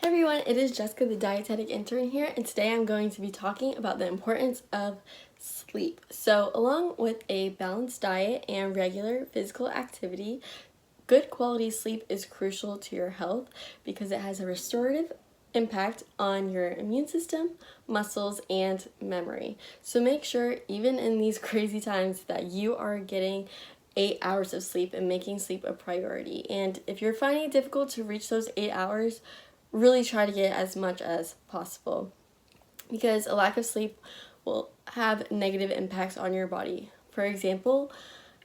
Everyone, it is Jessica, the dietetic intern here, and today I'm going to be talking about the importance of sleep. So, along with a balanced diet and regular physical activity, good quality sleep is crucial to your health because it has a restorative impact on your immune system, muscles, and memory. So make sure, even in these crazy times, that you are getting 8 hours of sleep and making sleep a priority. And if you're finding it difficult to reach those 8 hours, really try to get as much as possible, because a lack of sleep will have negative impacts on your body. For example,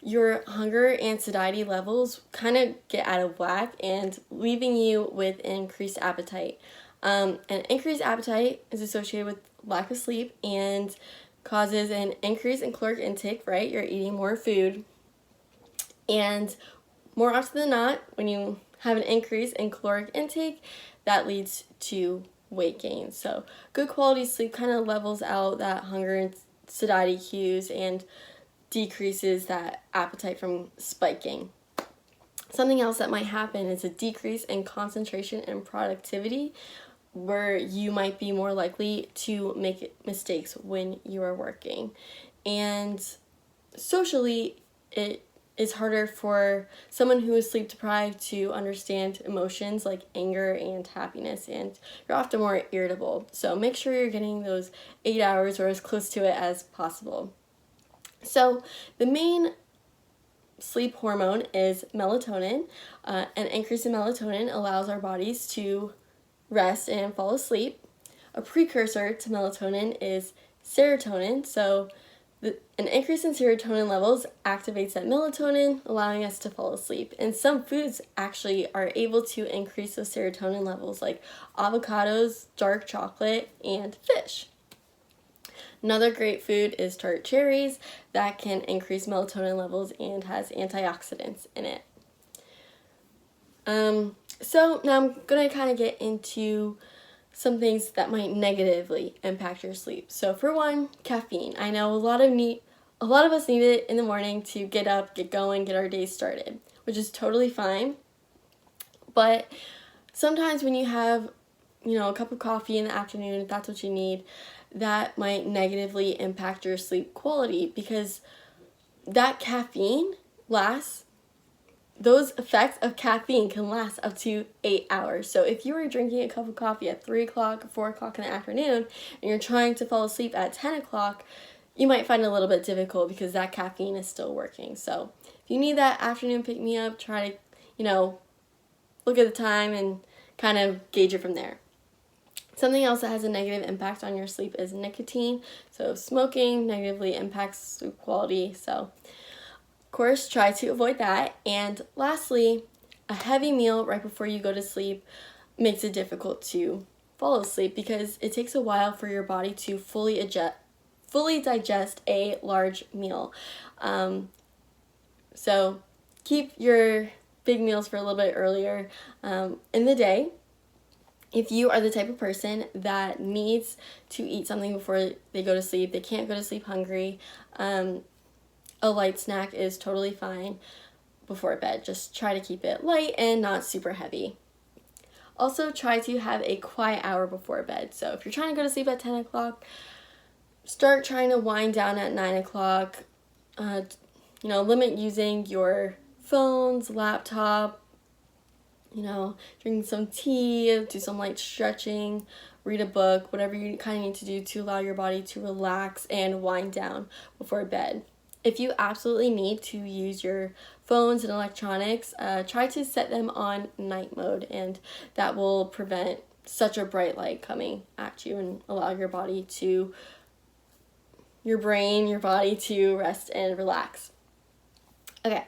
your hunger and satiety levels kind of get out of whack and leaving you with increased appetite. An increased appetite is associated with lack of sleep and causes an increase in caloric intake, right? You're eating more food. And more often than not, when you have an increase in caloric intake, that leads to weight gain. So good quality sleep kind of levels out that hunger and satiety cues and decreases that appetite from spiking. Something else that might happen is a decrease in concentration and productivity, where you might be more likely to make mistakes when you are working. And socially, it is harder for someone who is sleep deprived to understand emotions like anger and happiness, and you're often more irritable. So make sure you're getting those 8 hours or as close to it as possible. So the main sleep hormone is melatonin. An increase in melatonin allows our bodies to rest and fall asleep. A precursor to melatonin is serotonin. So an increase in serotonin levels activates that melatonin, allowing us to fall asleep. And some foods actually are able to increase those serotonin levels, like avocados, dark chocolate, and fish. Another great food is tart cherries that can increase melatonin levels and has antioxidants in it. So now I'm going to kind of get into some things that might negatively impact your sleep. So for one, caffeine. I know a lot of us need it in the morning to get up, get going, get our day started, which is totally fine. But sometimes when you have, a cup of coffee in the afternoon, if that's what you need, that might negatively impact your sleep quality, because that caffeine those effects of caffeine can last up to 8 hours. So if you are drinking a cup of coffee at 3 o'clock, 4 o'clock in the afternoon, and you're trying to fall asleep at 10 o'clock, you might find it a little bit difficult because that caffeine is still working. So if you need that afternoon pick-me-up, try to, look at the time and kind of gauge it from there. Something else that has a negative impact on your sleep is nicotine. So smoking negatively impacts sleep quality. So course, try to avoid that. And lastly, a heavy meal right before you go to sleep makes it difficult to fall asleep because it takes a while for your body to fully digest a large meal. So keep your big meals for a little bit earlier in the day. If you are the type of person that needs to eat something before they go to sleep, they can't go to sleep hungry, a light snack is totally fine before bed. Just try to keep it light and not super heavy. Also, try to have a quiet hour before bed. So if you're trying to go to sleep at 10 o'clock, start trying to wind down at 9 o'clock. Limit using your phones, laptop, drink some tea, do some light stretching, read a book, whatever you kind of need to do to allow your body to relax and wind down before bed. If you absolutely need to use your phones and electronics, try to set them on night mode, and that will prevent such a bright light coming at you and allow your body to rest and relax. Okay,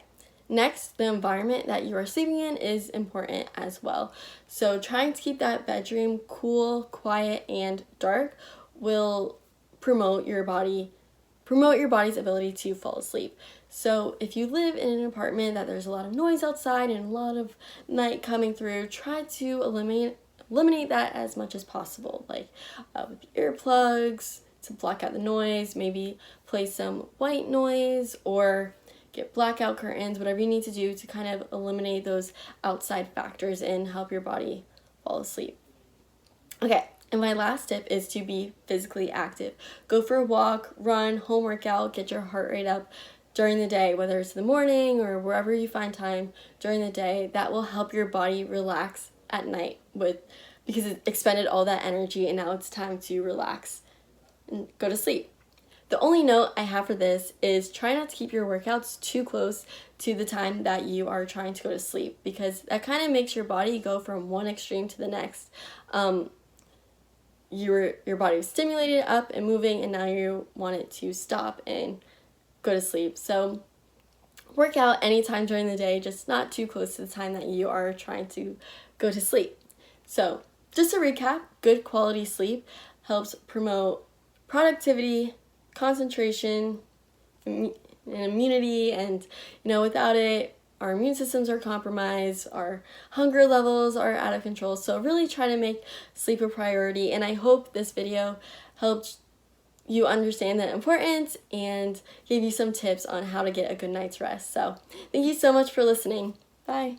next, the environment that you are sleeping in is important as well. So trying to keep that bedroom cool, quiet, and dark will promote your body's ability to fall asleep. So if you live in an apartment that there's a lot of noise outside and a lot of light coming through, try to eliminate that as much as possible, like with earplugs to block out the noise, maybe play some white noise or get blackout curtains, whatever you need to do to kind of eliminate those outside factors and help your body fall asleep. Okay, and my last tip is to be physically active. Go for a walk, run, home workout, get your heart rate up during the day, whether it's in the morning or wherever you find time during the day. That will help your body relax at night because it expended all that energy and now it's time to relax and go to sleep. The only note I have for this is try not to keep your workouts too close to the time that you are trying to go to sleep, because that kind of makes your body go from one extreme to the next. Your body was stimulated up and moving, and now you want it to stop and go to sleep. So work out anytime during the day, just not too close to the time that you are trying to go to sleep. So just to recap, good quality sleep helps promote productivity, concentration, and immunity, and without it, our immune systems are compromised, our hunger levels are out of control. So really try to make sleep a priority, and I hope this video helped you understand that importance and gave you some tips on how to get a good night's rest. So thank you so much for listening. Bye.